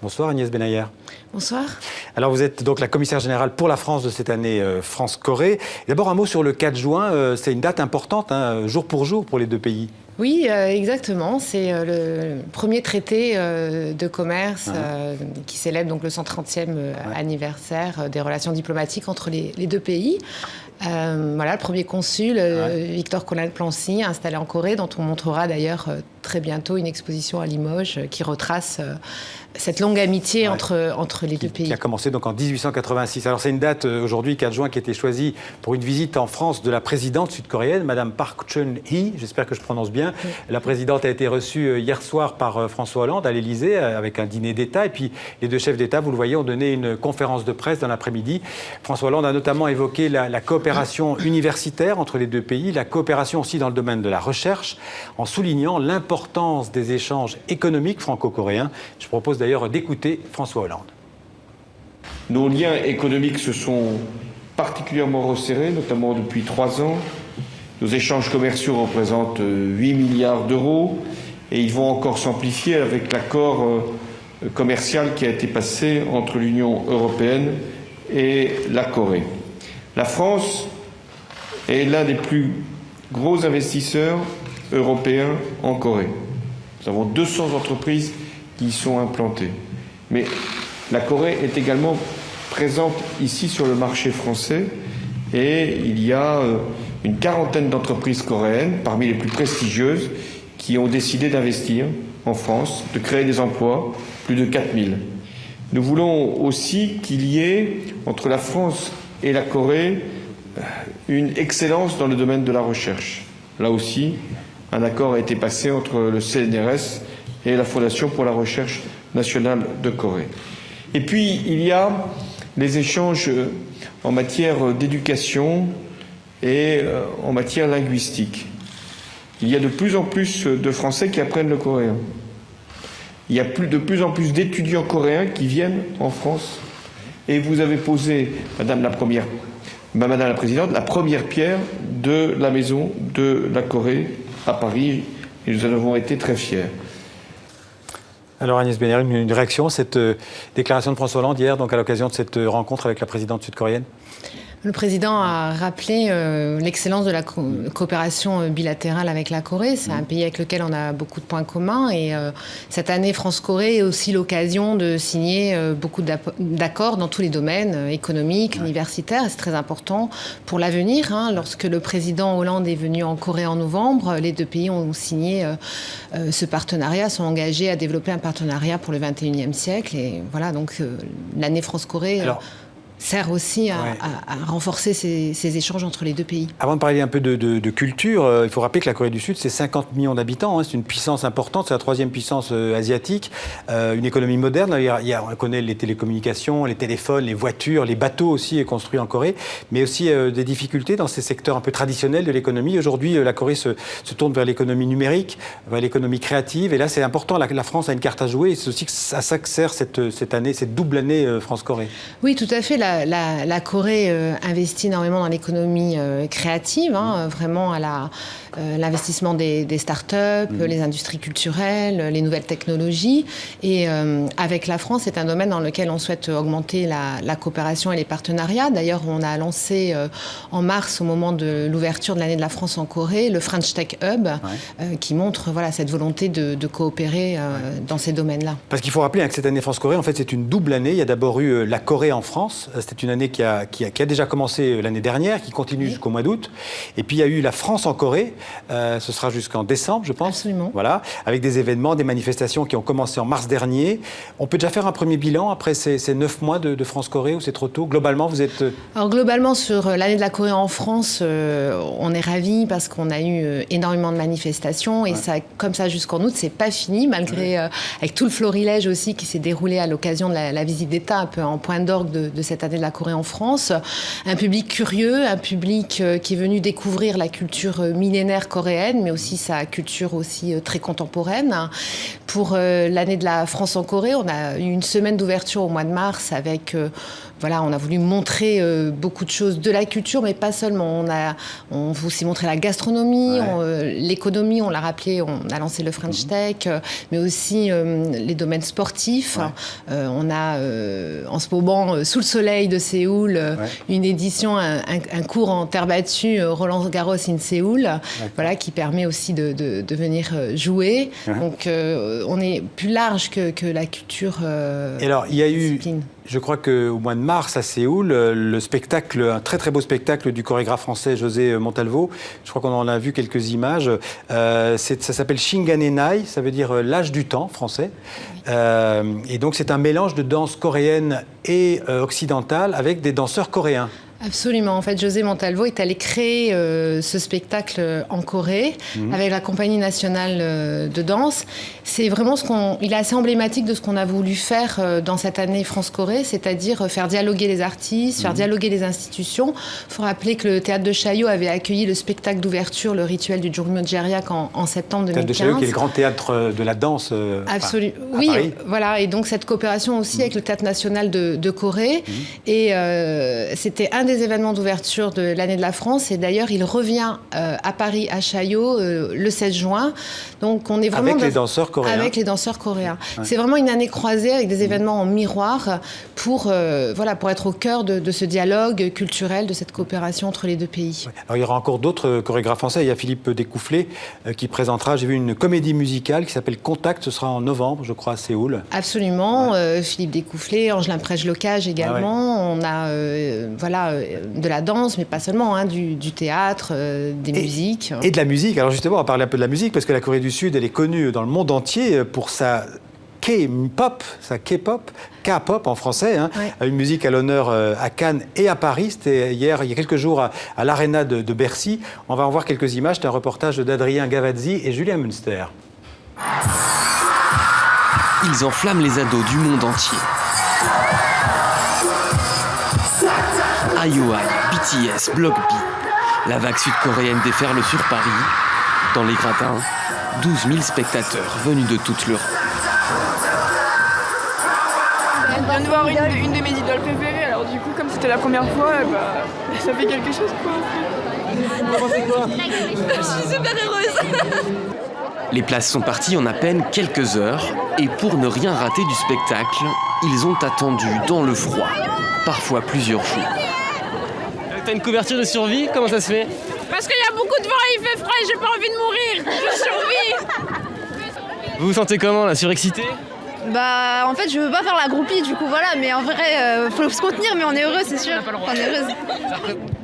Bonsoir Agnès Benayer. Bonsoir. Alors vous êtes donc la commissaire générale pour la France de cette année France-Corée. D'abord un mot sur le 4 juin, c'est une date importante, jour pour les deux pays. Oui, exactement. C'est le premier traité de commerce qui célèbre donc le 130e anniversaire des relations diplomatiques entre les deux pays. Voilà, le premier consul, Victor Konan-Plancy, installé en Corée, dont on montrera d'ailleurs très bientôt une exposition à Limoges qui retrace cette longue amitié entre les deux pays. Qui a commencé donc en 1886. Alors c'est une date aujourd'hui, 4 juin, qui a été choisie pour une visite en France de la présidente sud-coréenne, Madame Park Chung-hee, j'espère que je prononce bien. Oui. La présidente a été reçue hier soir par François Hollande à l'Élysée avec un dîner d'État. Et puis les deux chefs d'État, vous le voyez, ont donné une conférence de presse dans l'après-midi. François Hollande a notamment évoqué la coopération universitaire entre les deux pays, la coopération aussi dans le domaine de la recherche, en soulignant l'importance des échanges économiques franco-coréens. Je propose d'ailleurs d'écouter François Hollande. Nos liens économiques se sont particulièrement resserrés, notamment depuis 3 ans. Nos échanges commerciaux représentent 8 milliards d'euros et ils vont encore s'amplifier avec l'accord commercial qui a été passé entre l'Union européenne et la Corée. La France est l'un des plus gros investisseurs européens en Corée. Nous avons 200 entreprises qui y sont implantées. Mais la Corée est également présente ici sur le marché français et il y a une quarantaine d'entreprises coréennes, parmi les plus prestigieuses, qui ont décidé d'investir en France, de créer des emplois, plus de 4000. Nous voulons aussi qu'il y ait, entre la France et la Corée, une excellence dans le domaine de la recherche. Là aussi, un accord a été passé entre le CNRS et la Fondation pour la recherche nationale de Corée. Et puis, il y a les échanges en matière d'éducation et en matière linguistique. Il y a de plus en plus de Français qui apprennent le coréen. Il y a de plus en plus d'étudiants coréens qui viennent en France. Et vous avez posé, Madame la Présidente, la première pierre de la Maison de la Corée à Paris. Et nous en avons été très fiers. Alors Agnès Benayer, une réaction à cette déclaration de François Hollande hier, donc à l'occasion de cette rencontre avec la présidente sud-coréenne? Le président a rappelé l'excellence de la coopération bilatérale avec la Corée. C'est un pays avec lequel on a beaucoup de points communs. Et cette année France-Corée est aussi l'occasion de signer beaucoup d'accords dans tous les domaines, économiques, universitaires. Et c'est très important pour l'avenir. Lorsque le président Hollande est venu en Corée en novembre, les deux pays ont signé ce partenariat, sont engagés à développer un partenariat pour le 21e siècle. Et voilà, donc l'année France-Corée sert aussi à renforcer ces échanges entre les deux pays. Avant de parler un peu de culture, il faut rappeler que la Corée du Sud, c'est 50 millions d'habitants. C'est une puissance importante, c'est la 3e puissance asiatique. Une économie moderne. On connaît les télécommunications, les téléphones, les voitures, les bateaux aussi construits en Corée, mais aussi des difficultés dans ces secteurs un peu traditionnels de l'économie. Aujourd'hui, la Corée se tourne vers l'économie numérique, vers l'économie créative. Et là, c'est important. La France a une carte à jouer. Et c'est aussi à ça que sert cette année, cette double année France-Corée. Oui, tout à fait. La Corée investit énormément dans l'économie créative, vraiment à l'investissement des start-up, les industries culturelles, les nouvelles technologies. Et avec la France, c'est un domaine dans lequel on souhaite augmenter la coopération et les partenariats. D'ailleurs, on a lancé en mars, au moment de l'ouverture de l'année de la France en Corée, le French Tech Hub, qui montre cette volonté de coopérer dans ces domaines-là. Parce qu'il faut rappeler que cette année France-Corée, en fait, c'est une double année. Il y a d'abord eu la Corée en France. C'était une année qui a déjà commencé l'année dernière, qui continue jusqu'au mois d'août. Et puis il y a eu la France en Corée. Ce sera jusqu'en décembre, je pense. Absolument. Voilà, avec des événements, des manifestations qui ont commencé en mars dernier. On peut déjà faire un premier bilan après ces 9 mois de France-Corée ou c'est trop tôt? Globalement, vous êtes... Alors globalement, sur l'année de la Corée en France, on est ravis parce qu'on a eu énormément de manifestations et ça, comme ça jusqu'en août, c'est pas fini, malgré avec tout le florilège aussi qui s'est déroulé à l'occasion de la visite d'État, un peu en point d'orgue de cette année de la Corée en France. Un public curieux, un public qui est venu découvrir la culture millénaire coréenne, mais aussi sa culture aussi très contemporaine. Pour l'année de la France en Corée, on a eu une semaine d'ouverture au mois de mars avec... Voilà, on a voulu montrer beaucoup de choses de la culture, mais pas seulement. On veut aussi montrer la gastronomie, l'économie, on l'a rappelé, on a lancé le French Tech, mais aussi les domaines sportifs. On a en ce moment, sous le soleil de Séoul, une édition, un cours en terre battue, Roland Garros in Séoul, voilà, qui permet aussi de venir jouer. Donc on est plus large que la culture. Et alors, il y a discipline. Je crois qu'au mois de mars à Séoul, le spectacle, un très très beau spectacle du chorégraphe français José Montalvo, je crois qu'on en a vu quelques images, ça s'appelle Shinganenai, ça veut dire l'âge du temps français. Et donc c'est un mélange de danse coréenne et occidentale avec des danseurs coréens. Absolument. En fait, José Montalvo est allé créer ce spectacle en Corée avec la Compagnie nationale de danse. C'est vraiment il est assez emblématique de ce qu'on a voulu faire dans cette année France-Corée, c'est-à-dire faire dialoguer les artistes, faire dialoguer les institutions. Il faut rappeler que le théâtre de Chaillot avait accueilli le spectacle d'ouverture, le rituel du Jongmyo Jeriak en septembre 2015. Le théâtre de Chaillot qui est le grand théâtre de la danse Absolument. À Oui, Paris. voilà. Et donc cette coopération aussi avec le théâtre national de Corée. Et c'était un des événements d'ouverture de l'année de la France. Et d'ailleurs, il revient à Paris, à Chaillot, le 16 juin. Donc, on est vraiment... Avec les danseurs coréens. Avec les danseurs coréens. Ouais. C'est vraiment une année croisée avec des événements en miroir pour être au cœur de ce dialogue culturel, de cette coopération entre les deux pays. Ouais. Alors, il y aura encore d'autres chorégraphes français. Il y a Philippe Découfflé qui présentera, j'ai vu, une comédie musicale qui s'appelle Contact. Ce sera en novembre, je crois, à Séoul. Absolument. Philippe Découfflé, Angelin Prège-Locage également. On a de la danse, mais pas seulement, du théâtre, des musiques. Et de la musique. Alors justement, on va parler un peu de la musique, parce que la Corée du Sud, elle est connue dans le monde entier pour sa K-pop, K-pop en français, une musique à l'honneur à Cannes et à Paris. C'était hier, il y a quelques jours, à l'Arena de Bercy. On va en voir quelques images. C'est un reportage d'Adrien Gavazzi et Julien Münster. Ils enflamment les ados du monde entier. IOI, BTS, Block B. La vague sud-coréenne déferle sur Paris. Dans les gradins, 12 000 spectateurs venus de toute l'Europe. Je viens de voir une de mes idoles préférées, alors du coup, comme c'était la première fois, ça fait quelque chose, quoi. Vous pensez quoi? Je suis super heureuse. Les places sont parties en à peine quelques heures, et pour ne rien rater du spectacle, ils ont attendu dans le froid, parfois plusieurs jours. T'as une couverture de survie? Comment ça se fait? Parce qu'il y a beaucoup de vent et il fait froid et j'ai pas envie de mourir. Je survis. Vous vous sentez comment là? Surexcité? Bah en fait je veux pas faire la groupie du coup voilà, mais en vrai faut se contenir, mais on est heureux, c'est sûr. On est heureuse.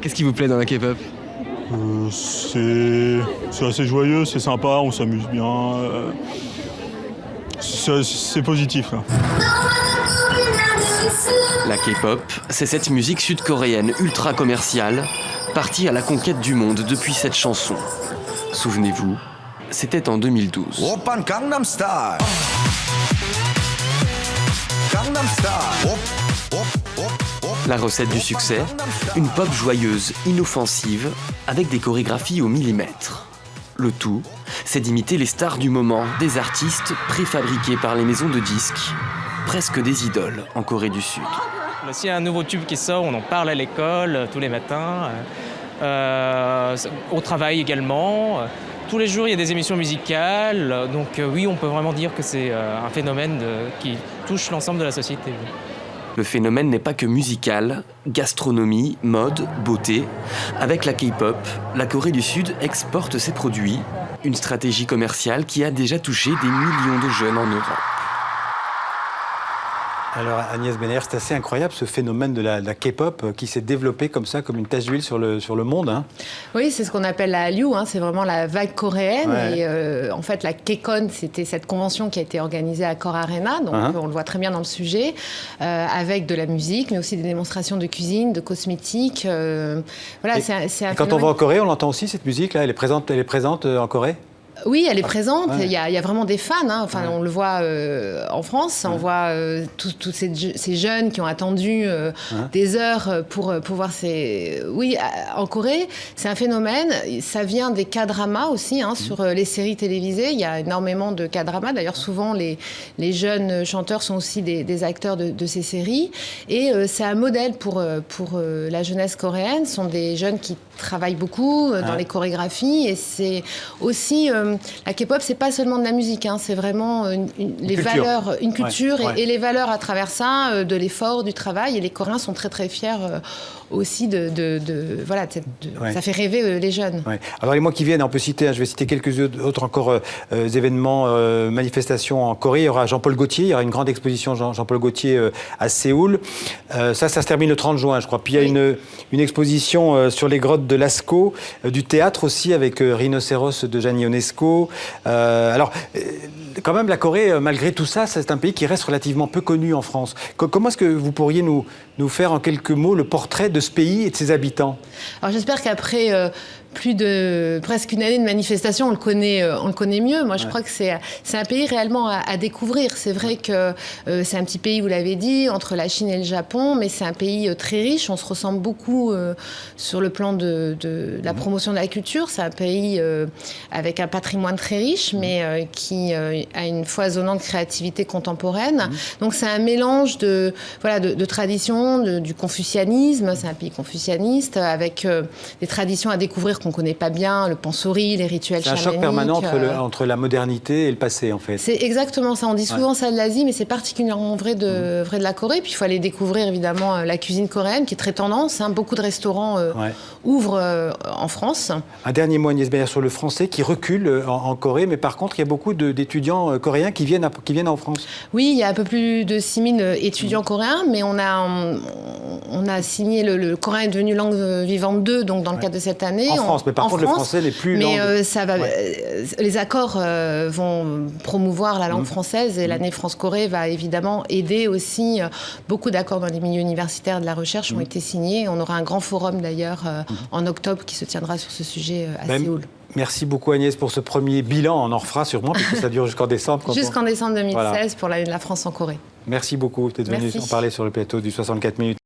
Qu'est-ce qui vous plaît dans la K-pop? C'est assez joyeux, c'est sympa, on s'amuse bien. C'est positif là. La K-pop, c'est cette musique sud-coréenne ultra commerciale, partie à la conquête du monde depuis cette chanson. Souvenez-vous, c'était en 2012. Oppan Gangnam Style. Gangnam Style. La recette du succès, une pop joyeuse, inoffensive, avec des chorégraphies au millimètre. Le tout, c'est d'imiter les stars du moment, des artistes préfabriqués par les maisons de disques, presque des idoles en Corée du Sud. S'il y a un nouveau tube qui sort, on en parle à l'école tous les matins, au travail également. Tous les jours, il y a des émissions musicales. Donc oui, on peut vraiment dire que c'est un phénomène qui touche l'ensemble de la société. Le phénomène n'est pas que musical, gastronomie, mode, beauté. Avec la K-pop, la Corée du Sud exporte ses produits, une stratégie commerciale qui a déjà touché des millions de jeunes en Europe. Alors Agnès Benner, c'est assez incroyable ce phénomène de la K-pop qui s'est développé comme ça, comme une tache d'huile sur le monde. Oui, c'est ce qu'on appelle la Hallyu, c'est vraiment la vague coréenne. Ouais. Et en fait, la K-Con, c'était cette convention qui a été organisée à Accor Arena, donc on le voit très bien dans le sujet, avec de la musique, mais aussi des démonstrations de cuisine, de cosmétiques. Voilà, c'est un quand phénomène... on va en Corée, on entend aussi cette musique-là, elle est présente en Corée? Oui, elle est présente. Ouais. Il y a vraiment des fans. Hein. Enfin, on le voit en France. On voit tous ces jeunes qui ont attendu des heures pour voir ces... Oui, en Corée, c'est un phénomène. Ça vient des K-dramas aussi, sur les séries télévisées. Il y a énormément de K-dramas. D'ailleurs, souvent, les jeunes chanteurs sont aussi des acteurs de ces séries. Et c'est un modèle pour la jeunesse coréenne. Ce sont des jeunes qui travaillent beaucoup dans les chorégraphies. Et c'est aussi... la K-pop, c'est pas seulement de la musique, c'est vraiment les valeurs, une culture et les valeurs à travers ça, de l'effort, du travail. Et les Coréens sont très très fiers aussi ça fait rêver les jeunes. Ouais. Alors les mois qui viennent, on peut citer, je vais citer quelques autres encore événements, manifestations en Corée. Il y aura Jean-Paul Gaultier, il y aura une grande exposition Jean-Paul Gaultier à Séoul. Ça se termine le 30 juin, je crois. Puis il y a une exposition sur les grottes de Lascaux, du théâtre aussi avec Rhinocéros de Gianni Ionesco. Alors, quand même, la Corée, malgré tout ça, c'est un pays qui reste relativement peu connu en France. Comment est-ce que vous pourriez nous faire en quelques mots le portrait de ce pays et de ses habitants? Alors j'espère qu'après plus de presque une année de manifestation, on le connaît mieux. Moi, je crois que c'est un pays réellement à découvrir. C'est vrai que c'est un petit pays, vous l'avez dit, entre la Chine et le Japon, mais c'est un pays très riche. On se ressemble beaucoup sur le plan de la promotion de la culture. C'est un pays avec un patrimoine très riche, mais qui a une foisonnante créativité contemporaine. Donc c'est un mélange de traditions, du confucianisme. C'est un pays confucianiste avec des traditions à découvrir qu'on ne connaît pas bien, le pansori, les rituels chamaniques. C'est un choc permanent entre la modernité et le passé, en fait. C'est exactement ça. On dit souvent ça de l'Asie, mais c'est particulièrement vrai de la Corée. Puis il faut aller découvrir, évidemment, la cuisine coréenne, qui est très tendance. Beaucoup de restaurants ouvrent en France. Un dernier mot, Agnès Bayer, sur le français qui recule en Corée, mais par contre, il y a beaucoup d'étudiants coréens qui viennent en France. Oui, il y a un peu plus de 6 000 étudiants coréens, mais on a signé le coréen est devenu langue vivante 2, donc dans le cadre de cette année. En France, mais par contre, le français n'est plus langue. Mais les accords vont promouvoir la langue française et l'année France-Corée va évidemment aider aussi. Beaucoup d'accords dans les milieux universitaires de la recherche ont été signés. On aura un grand forum d'ailleurs en octobre qui se tiendra sur ce sujet à Séoul. Merci beaucoup Agnès pour ce premier bilan. On en refera sûrement puisque ça dure jusqu'en décembre. Jusqu'en décembre 2016 pour l'année de la France en Corée. Merci beaucoup d'être venu en parler sur le plateau du 64 minutes.